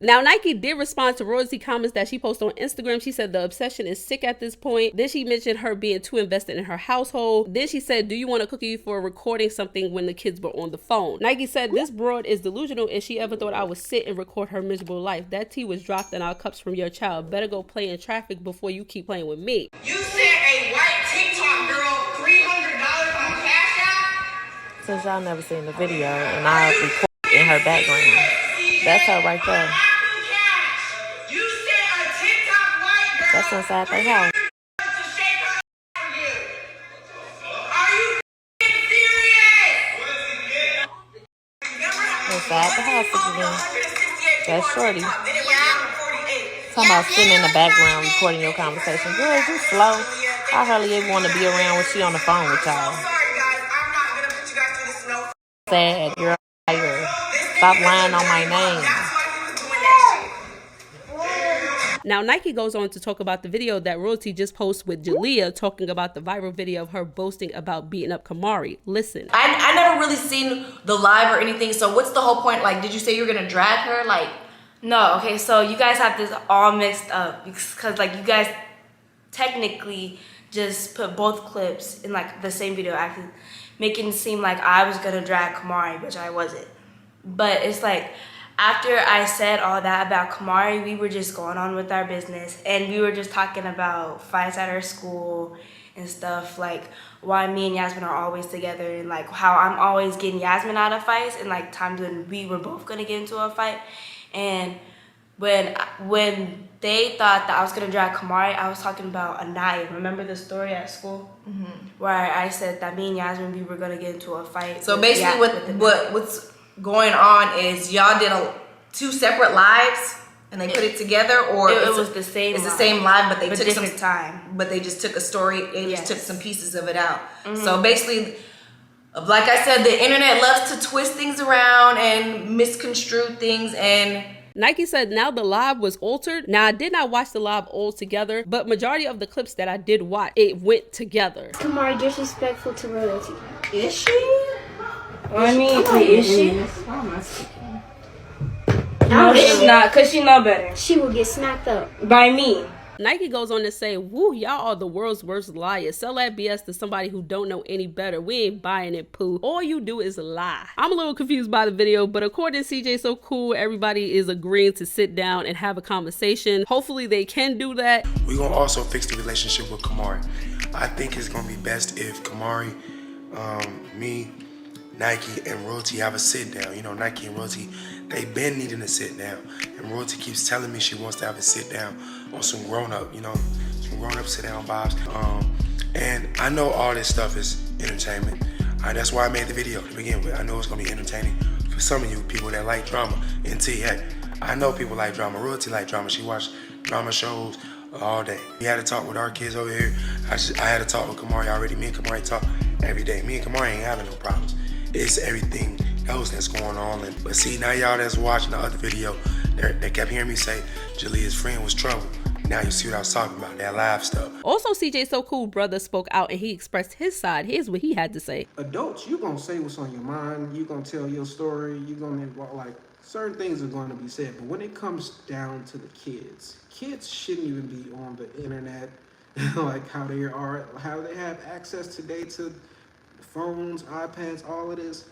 Now, Nike did respond to royalty comments that she posted on Instagram. She said the obsession is sick at this point. Then she mentioned her being too invested in her household. Then she said, do you want a cookie for recording something when the kids were on the phone? Nike said, this broad is delusional if she ever thought I would sit and record her miserable life. That tea was dropped in our cups from your child. Better go play in traffic before you keep playing with me. You sent a white TikTok girl $300 on Cash App? Since y'all never seen the video, and I recorded in her background. That's her right there. That's inside their house. Inside the house again. That's Shorty. Talking about sitting in the background recording your conversation. Girl, you slow. I hardly ever want to be around when she on the phone with y'all. Sad, you're a liar. Stop lying on my name. Now, Nike goes on to talk about the video that Royalty just posted with JALIYH, talking about the viral video of her boasting about beating up Camari. Listen. I never really seen the live or anything, so what's the whole point? Like, did you say you were gonna drag her? Like, no, okay, so you guys have this all mixed up because like you guys technically just put both clips in like the same video, acting, making it seem like I was gonna drag Camari, which I wasn't. But it's like, after I said all that about Camari, we were just going on with our business, and we were just talking about fights at our school and stuff, like why me and Yasmin are always together, and like how I'm always getting Yasmin out of fights, and like times when we were both gonna get into a fight. And when they thought that I was gonna drag Camari, I was talking about Anaya. Remember the story at school? Mm-hmm. Where I said that me and Yasmin, we were gonna get into a fight. So basically what's going on is y'all did two separate lives and they put it together, or it was the same. It's the same live, but they took different time. But they just took a story and just took some pieces of it out. Mm-hmm. So basically, like I said, the internet loves to twist things around and misconstrue things. And Nike said now the live was altered. Now, I did not watch the live all together, but majority of the clips that I did watch, it went together. Camari disrespectful to royalty. Is she? I mean, is she? No, she's not, because she know better. She will get smacked up. By me. Nike goes on to say, woo, y'all are the world's worst liars. Sell that BS to somebody who don't know any better. We ain't buying it, poo. All you do is lie. I'm a little confused by the video, but according to CjSoCool, everybody is agreeing to sit down and have a conversation. Hopefully they can do that. We're going to also fix the relationship with Camari. I think it's going to be best if Camari, me, Nike, and Royalty have a sit down. You know, Nike and Royalty, they've been needing to sit down. And Royalty keeps telling me she wants to have a sit down on some grown-up, you know, some grown-up sit-down vibes. And I know all this stuff is entertainment. That's why I made the video to begin with. I know it's going to be entertaining for some of you people that like drama. And heck, I know people like drama. Royalty like drama. She watched drama shows all day. We had to talk with our kids over here. I had to talk with Camari already. Me and Camari talk every day. Me and Camari ain't having no problems. It's everything else that's going on. But see, now y'all that's watching the other video, they kept hearing me say JALIYH's friend was trouble. Now you see what I was talking about, that live stuff. Also, CjSoCool brother spoke out and he expressed his side. Here's what he had to say. Adults, you're going to say what's on your mind. You're going to tell your story. You're going to, like, certain things are going to be said. But when it comes down to the kids shouldn't even be on the internet, like how they have access today to phones, iPads, all of this.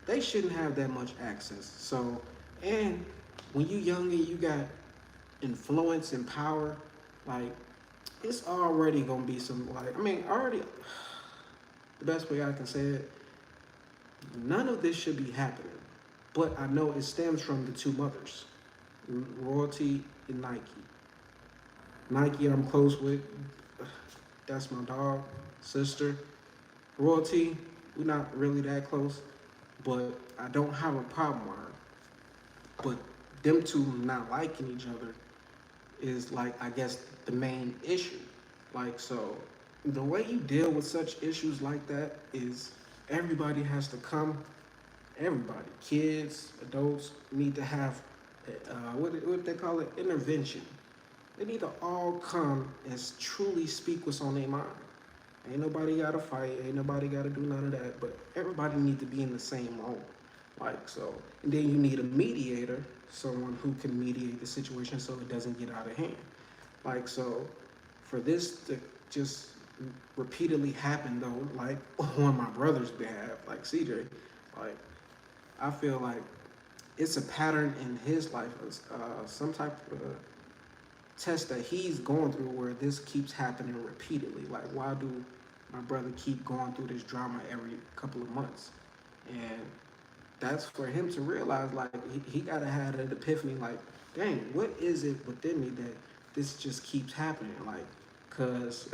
They shouldn't have that much access. So, and when you young and you got influence and power, like, it's already gonna be some, like, I mean, already, the best way I can say it, none of this should be happening. But I know it stems from the two mothers, Royalty and Nike. Nike I'm close with, that's my dog, sister. Royalty, we're not really that close, but I don't have a problem with her. But them two not liking each other is, like, I guess the main issue. Like, so the way you deal with such issues like that is everybody has to come, everybody, kids, adults, need to have, what they call it, intervention. They need to all come and truly speak what's on their mind. Ain't nobody gotta fight, ain't nobody gotta do none of that, but everybody need to be in the same mode. Like, so, and then you need a mediator, someone who can mediate the situation so it doesn't get out of hand. Like, so, for this to just repeatedly happen though, like on my brother's behalf, like CJ, like, I feel like it's a pattern in his life, some type of test that he's going through where this keeps happening repeatedly. Like, why do my brother keep going through this drama every couple of months? And that's for him to realize, like, he gotta have an epiphany, like, dang, what is it within me that this just keeps happening? Like, cause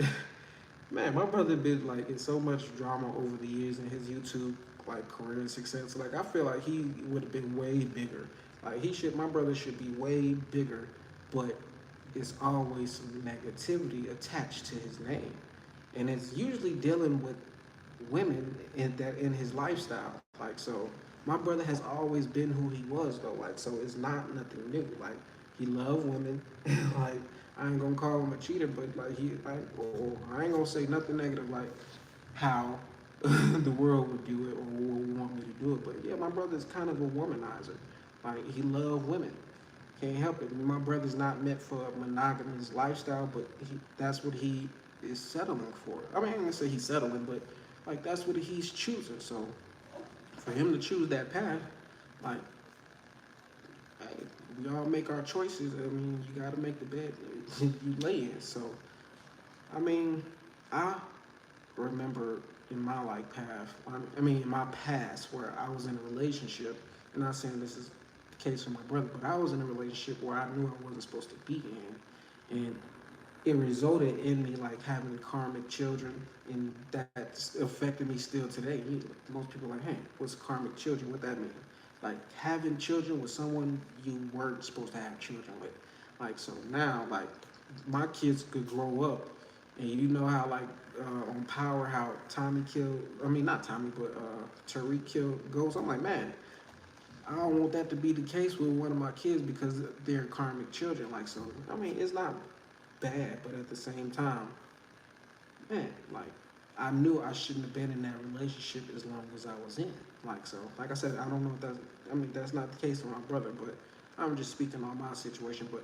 man, my brother been like in so much drama over the years in his YouTube like career and success. Like, I feel like he would have been way bigger. Like, my brother should be way bigger, but it's always some negativity attached to his name, and it's usually dealing with women in his lifestyle. Like, so my brother has always been who he was though. Like, so it's not nothing new. Like, he loved women. Like, I ain't gonna call him a cheater, but like I ain't gonna say nothing negative like how the world would do it or would want me to do it. But yeah, my brother's kind of a womanizer. Like, he loved women. Can't help it. My brother's not meant for a monogamous lifestyle, but that's what he is settling for. I mean, I ain't gonna say he's settling, but like that's what he's choosing. So for him to choose that path, like, hey, we all make our choices. I mean, you gotta make the bed you lay in. So I mean, I remember in my like path, in my past where I was in a relationship, and not saying this is the case for my brother, but I was in a relationship where I knew I wasn't supposed to be in, and it resulted in me like having karmic children, and that's affected me still today. Most people are like, hey, what's karmic children? What that mean? Like, having children with someone you weren't supposed to have children with. Like, so now, like, my kids could grow up, and you know how like on Power, how Tommy killed, not Tommy, but Tariq killed Ghost. I'm like, man, I don't want that to be the case with one of my kids because they're karmic children. Like, so, I mean, it's not bad, but at the same time, man, like, I knew I shouldn't have been in that relationship as long as I was in. Like, so, like I said, I don't know if that's not the case with my brother, but I'm just speaking on my situation. But